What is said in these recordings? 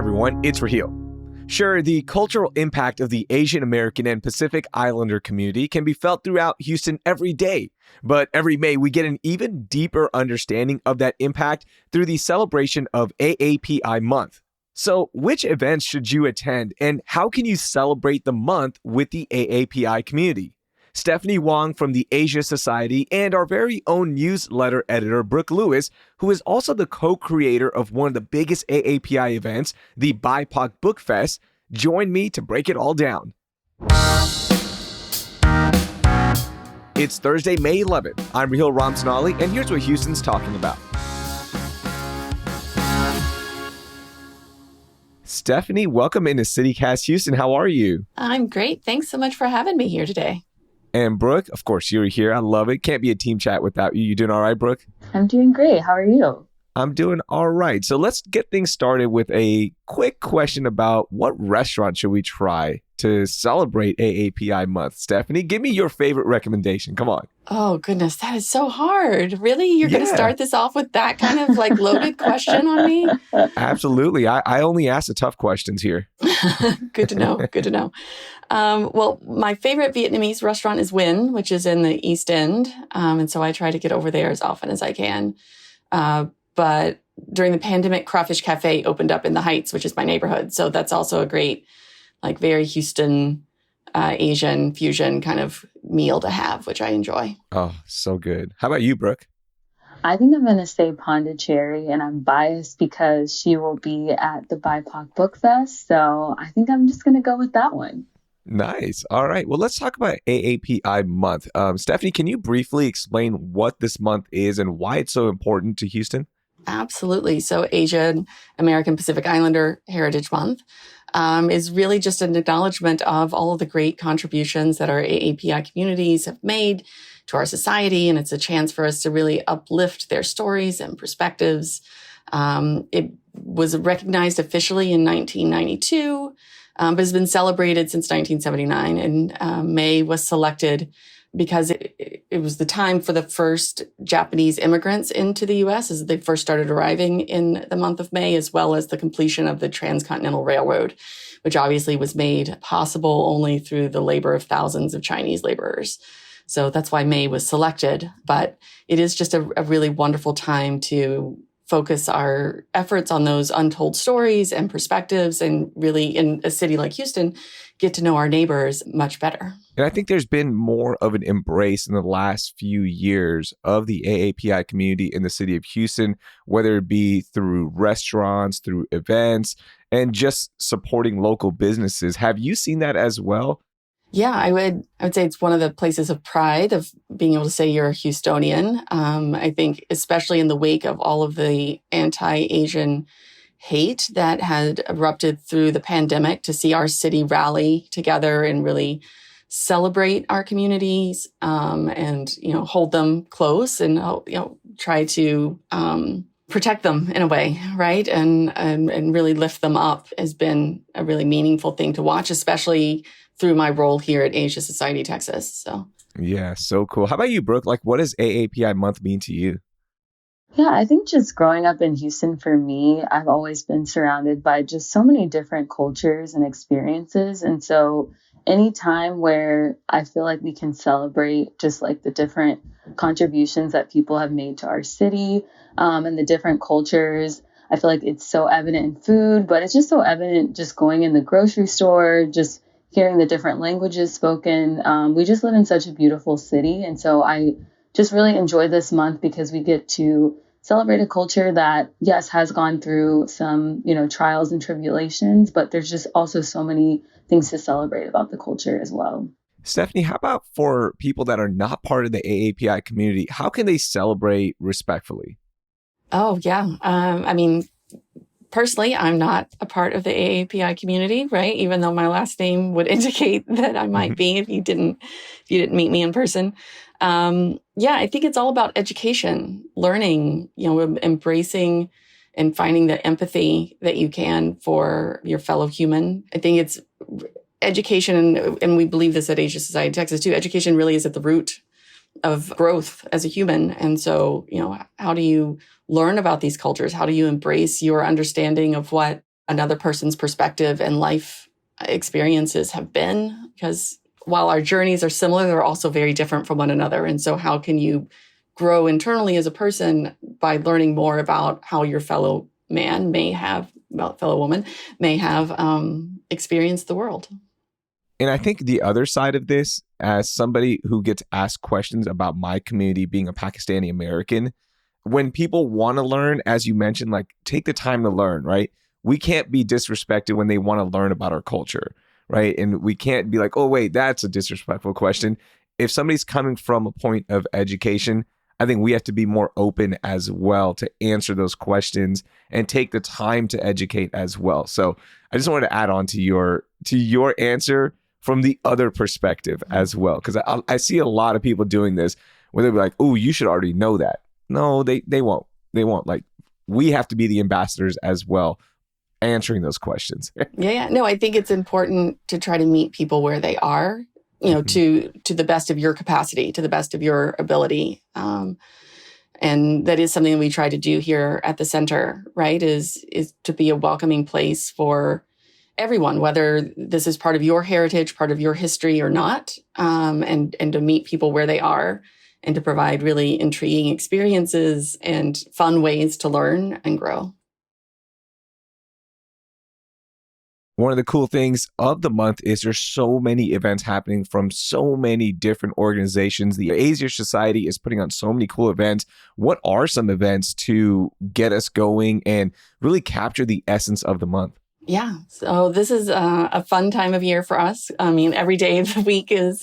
everyone, it's Raheel. Sure, the cultural impact of the Asian American and Pacific Islander community can be felt throughout Houston every day. But every May, we get an even deeper understanding of that impact through the celebration of AAPI Month. So, which events should you attend, and how can you celebrate the month with the AAPI community? Stephanie Wong from the Asia Society and our very own newsletter editor, Brooke Lewis, who is also the co-creator of one of the biggest AAPI events, the BIPOC Book Fest, joined me to break it all down. It's Thursday, May 11th. I'm Raheel Ramsanali, and here's what Houston's talking about. Stephanie, welcome into CityCast Houston. How are you? I'm great. Thanks so much for having me here today. And Brooke, of course, you're here. I love it. Can't be a team chat without you. You doing all right, Brooke? I'm doing great. How are you? I'm doing all right. So let's get things started with a quick question about what restaurant should we try to celebrate AAPI month? Stephanie, give me your favorite recommendation. Come on. Oh, goodness. That is so hard. Really? You're going to start this off with that kind of loaded question on me? Absolutely. I only ask the tough questions here. Good to know. Good to know. Well, my favorite Vietnamese restaurant is Win, which is in the East End. And so I try to get over there as often as I can. But during the pandemic, Crawfish Cafe opened up in the Heights, which is my neighborhood. So that's also a great, very Houston, Asian fusion kind of meal to have, which I enjoy. Oh, so good. How about you, Brooke? I think I'm going to say Pondicherry, and I'm biased because she will be at the BIPOC Book Fest. So I think I'm just going to go with that one. Nice. All right. Well, let's talk about AAPI month. Stephanie, can you briefly explain what this month is and why it's so important to Houston? Absolutely. So Asian American Pacific Islander Heritage Month is really just an acknowledgement of all of the great contributions that our AAPI communities have made to our society. And it's a chance for us to really uplift their stories and perspectives. It was recognized officially in 1992, but has been celebrated since 1979. And May was selected because it was the time for the first Japanese immigrants into the U.S. as they first started arriving in the month of May, as well as the completion of the Transcontinental Railroad, which obviously was made possible only through the labor of thousands of Chinese laborers. So that's why May was selected. But it is just a really wonderful time to focus our efforts on those untold stories and perspectives, and really in a city like Houston, get to know our neighbors much better. And I think there's been more of an embrace in the last few years of the AAPI community in the city of Houston, whether it be through restaurants, through events, and just supporting local businesses. Have you seen that as well? Yeah, I would say it's one of the places of pride of being able to say you're a Houstonian. I think especially in the wake of all of the anti-Asian hate that had erupted through the pandemic, to see our city rally together and really celebrate our communities and hold them close and try to protect them in a way, right? And really lift them up has been a really meaningful thing to watch, especially through my role here at Asia Society Texas. So yeah, so cool. How about you, Brooke? What does AAPI month mean to you? Yeah, I think just growing up in Houston, for me, I've always been surrounded by just so many different cultures and experiences. And so any time where I feel like we can celebrate just the different contributions that people have made to our city and the different cultures, I feel like it's so evident in food, but it's just so evident just going in the grocery store, just hearing the different languages spoken. We just live in such a beautiful city. And so I just really enjoy this month because we get to celebrate a culture that, yes, has gone through some, trials and tribulations, but there's just also so many things to celebrate about the culture as well. Stephanie, how about for people that are not part of the AAPI community, how can they celebrate respectfully? Oh, yeah. Personally, I'm not a part of the AAPI community, right? Even though my last name would indicate that I might be if you didn't meet me in person. I think it's all about education, learning, embracing and finding the empathy that you can for your fellow human. I think it's education, and we believe this at Asia Society Texas too. Education really is at the root of growth as a human. And so, how do you learn about these cultures? How do you embrace your understanding of what another person's perspective and life experiences have been. Because while our journeys are similar, they're also very different from one another. And so how can you grow internally as a person by learning more about how your fellow man may have, well, fellow woman may have experienced the world? And I think the other side of this, as somebody who gets asked questions about my community being a Pakistani American, when people want to learn, as you mentioned, like take the time to learn, right? We can't be disrespected when they want to learn about our culture, right? And we can't be like, oh, wait, that's a disrespectful question. If somebody's coming from a point of education, I think we have to be more open as well to answer those questions and take the time to educate as well. So I just wanted to add on to your answer from the other perspective as well, because I see a lot of people doing this where they'll be like, oh, you should already know that. No, they won't. They won't. Like, we have to be the ambassadors as well, answering those questions. Yeah. No, I think it's important to try to meet people where they are, you know, to the best of your capacity, to the best of your ability. And that is something we try to do here at the center, right? Is to be a welcoming place for everyone, whether this is part of your heritage, part of your history or not, and to meet people where they are and to provide really intriguing experiences and fun ways to learn and grow. One of the cool things of the month is there's so many events happening from so many different organizations. The Asia Society is putting on so many cool events. What are some events to get us going and really capture the essence of the month? Yeah. So this is a fun time of year for us. I mean, every day of the week is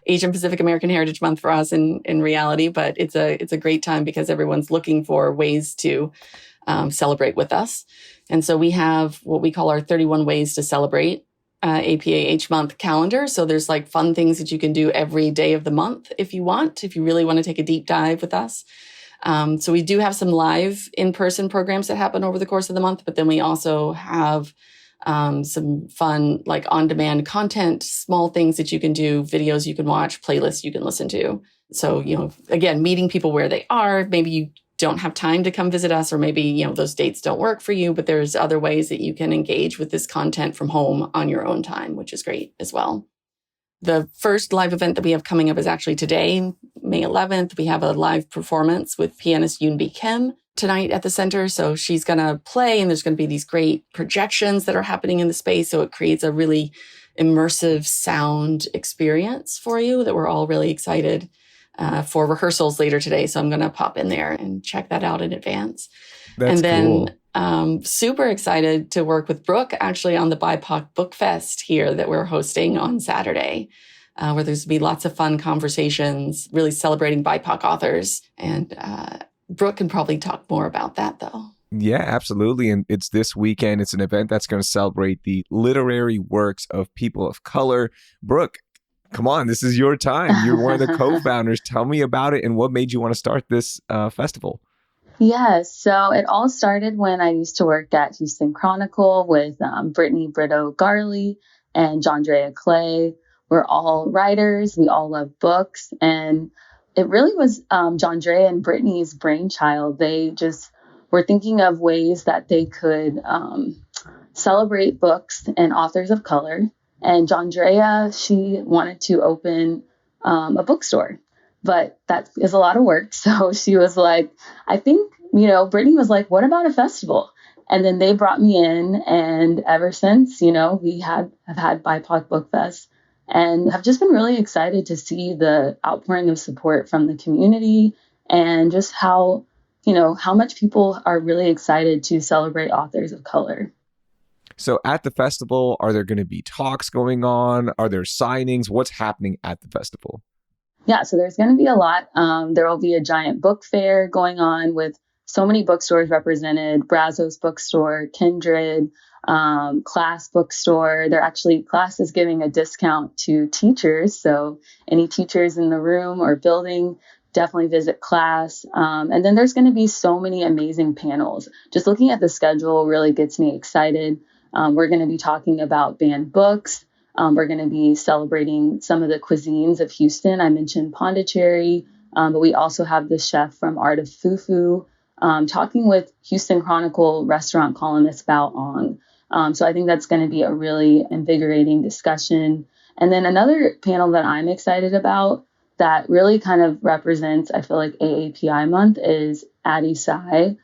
Asian Pacific American Heritage Month for us in reality, but it's a great time because everyone's looking for ways to celebrate with us. And so we have what we call our 31 Ways to Celebrate APAH Month calendar. So there's like fun things that you can do every day of the month if you really want to take a deep dive with us. So we do have some live in-person programs that happen over the course of the month, but then we also have some fun, like on-demand content, small things that you can do, videos you can watch, playlists you can listen to. So, you know, again, meeting people where they are. Maybe you don't have time to come visit us, or maybe, you know, those dates don't work for you, but there's other ways that you can engage with this content from home on your own time, which is great as well. The first live event that we have coming up is actually today, May 11th. We have a live performance with pianist Yoonbi Kim tonight at the center. So she's going to play, and there's going to be these great projections that are happening in the space. So it creates a really immersive sound experience for you that we're all really excited for rehearsals later today. So I'm going to pop in there and check that out in advance. That's cool. Super excited to work with Brooke actually on the BIPOC Book Fest here that we're hosting on Saturday, where there's going to be lots of fun conversations, really celebrating BIPOC authors. And Brooke can probably talk more about that, though. Yeah, absolutely. And it's this weekend. It's an event that's going to celebrate the literary works of people of color. Brooke, come on, this is your time. You're one of the co-founders. Tell me about it and what made you want to start this festival. Yeah, so it all started when I used to work at Houston Chronicle with Brittany Brito Garley and Jondrea Clay. We're all writers. We all love books. And it really was Jondrea and Brittany's brainchild. They just were thinking of ways that they could celebrate books and authors of color. And Jondrea, she wanted to open a bookstore. But that is a lot of work. So she was like, I think, Brittany was like, what about a festival? And then they brought me in. And ever since, we have had BIPOC Book Fest and have just been really excited to see the outpouring of support from the community and just how much people are really excited to celebrate authors of color. So at the festival, are there going to be talks going on? Are there signings? What's happening at the festival? Yeah, so there's going to be a lot. There will be a giant book fair going on with so many bookstores represented. Brazos Bookstore, Kindred, Class Bookstore. Class is giving a discount to teachers. So any teachers in the room or building, definitely visit Class. And then there's going to be so many amazing panels. Just looking at the schedule really gets me excited. We're going to be talking about banned books. We're going to be celebrating some of the cuisines of Houston. I mentioned Pondicherry, but we also have the chef from Art of Fufu, talking with Houston Chronicle restaurant columnist Bao Ong. So I think that's going to be a really invigorating discussion. And then another panel that I'm excited about that really kind of represents, I feel like, AAPI month is Addie Sai.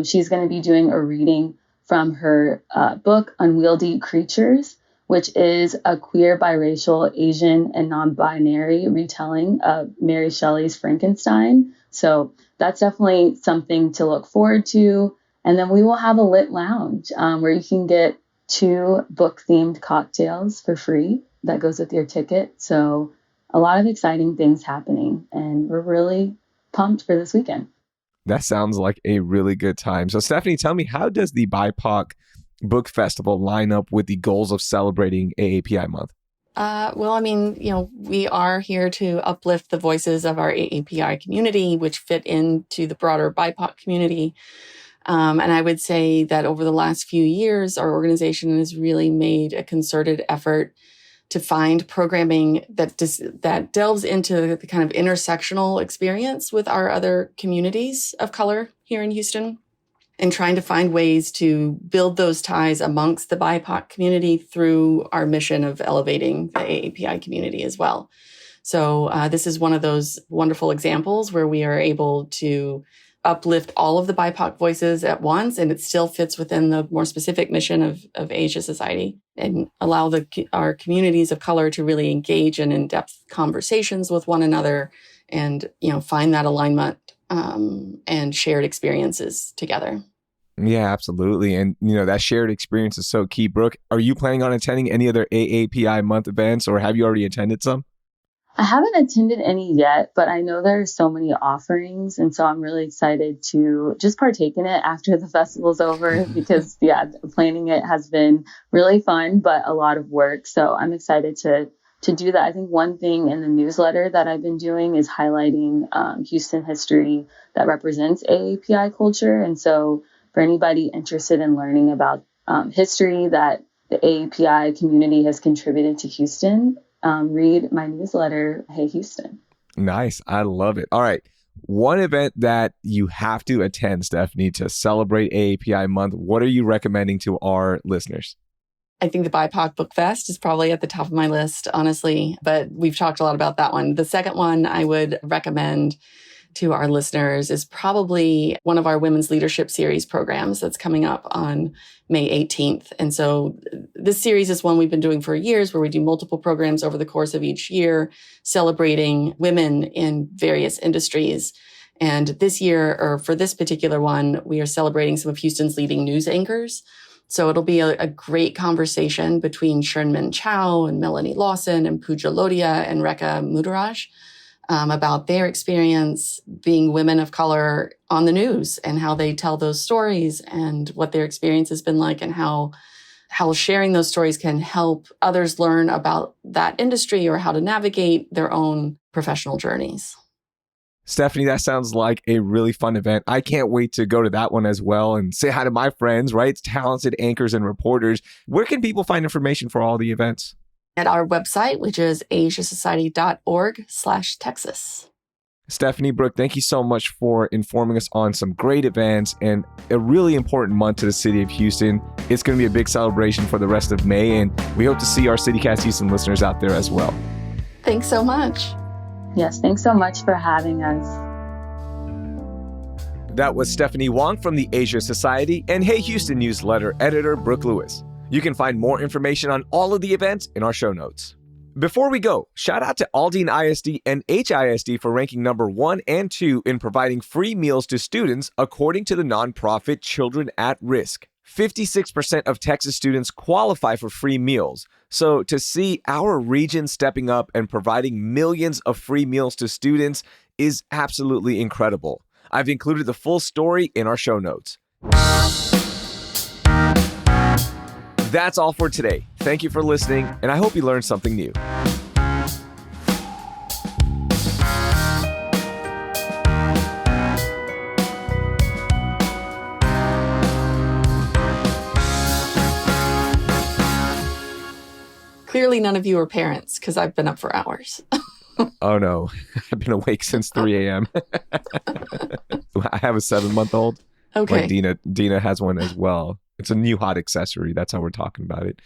She's going to be doing a reading from her book, Unwieldy Creatures, which is a queer, biracial, Asian, and non-binary retelling of Mary Shelley's Frankenstein. So that's definitely something to look forward to. And then we will have a lit lounge where you can get 2 book-themed cocktails for free. That goes with your ticket. So a lot of exciting things happening, and we're really pumped for this weekend. That sounds like a really good time. So Stephanie, tell me, how does the BIPOC Book Festival line up with the goals of celebrating AAPI month? Well, I mean, we are here to uplift the voices of our AAPI community, which fit into the broader BIPOC community. And I would say that over the last few years, our organization has really made a concerted effort to find programming that delves into the kind of intersectional experience with our other communities of color here in Houston, and trying to find ways to build those ties amongst the BIPOC community through our mission of elevating the AAPI community as well. So this is one of those wonderful examples where we are able to uplift all of the BIPOC voices at once, and it still fits within the more specific mission of Asia Society, and allow our communities of color to really engage in in-depth conversations with one another, and find that alignment and shared experiences together. Yeah, absolutely. And, that shared experience is so key. Brooke, are you planning on attending any other AAPI month events, or have you already attended some? I haven't attended any yet, but I know there are so many offerings. And so I'm really excited to just partake in it after the festival's over because, planning it has been really fun, but a lot of work. So I'm excited to do that. I think one thing in the newsletter that I've been doing is highlighting Houston history that represents AAPI culture. And so for anybody interested in learning about history that the AAPI community has contributed to Houston, read my newsletter, Hey Houston. Nice. I love it. All right. One event that you have to attend, Stephanie, to celebrate AAPI month, what are you recommending to our listeners? I think the BIPOC Book Fest is probably at the top of my list, honestly, but we've talked a lot about that one. The second one I would recommend to our listeners is probably one of our Women's Leadership Series programs that's coming up on May 18th. And so this series is one we've been doing for years, where we do multiple programs over the course of each year, celebrating women in various industries. And this year, or for this particular one, we are celebrating some of Houston's leading news anchors. So it'll be a great conversation between Shernmin Chow and Melanie Lawson and Pooja Lodia and Rekha Mudaraj about their experience being women of color on the news, and how they tell those stories, and what their experience has been like, and how sharing those stories can help others learn about that industry or how to navigate their own professional journeys. Stephanie, that sounds like a really fun event. I can't wait to go to that one as well and say hi to my friends, right? It's talented anchors and reporters. Where can people find information for all the events? At our website, which is asiasociety.org/Texas. Stephanie, Brooke, thank you so much for informing us on some great events and a really important month to the city of Houston. It's going to be a big celebration for the rest of May, and we hope to see our CityCast Houston listeners out there as well. Thanks so much. Yes, thanks so much for having us. That was Stephanie Wong from the Asia Society and Hey Houston newsletter editor Brooke Lewis. You can find more information on all of the events in our show notes. Before we go, shout out to Aldine ISD and HISD for ranking number 1 and 2 in providing free meals to students according to the nonprofit Children at Risk. 56% of Texas students qualify for free meals. So to see our region stepping up and providing millions of free meals to students is absolutely incredible. I've included the full story in our show notes. That's all for today. Thank you for listening, and I hope you learned something new. Clearly, none of you are parents, because I've been up for hours. Oh no, I've been awake since 3 a.m. I have a 7-month-old. Okay. Like Dina has one as well. It's a new hot accessory. That's how we're talking about it.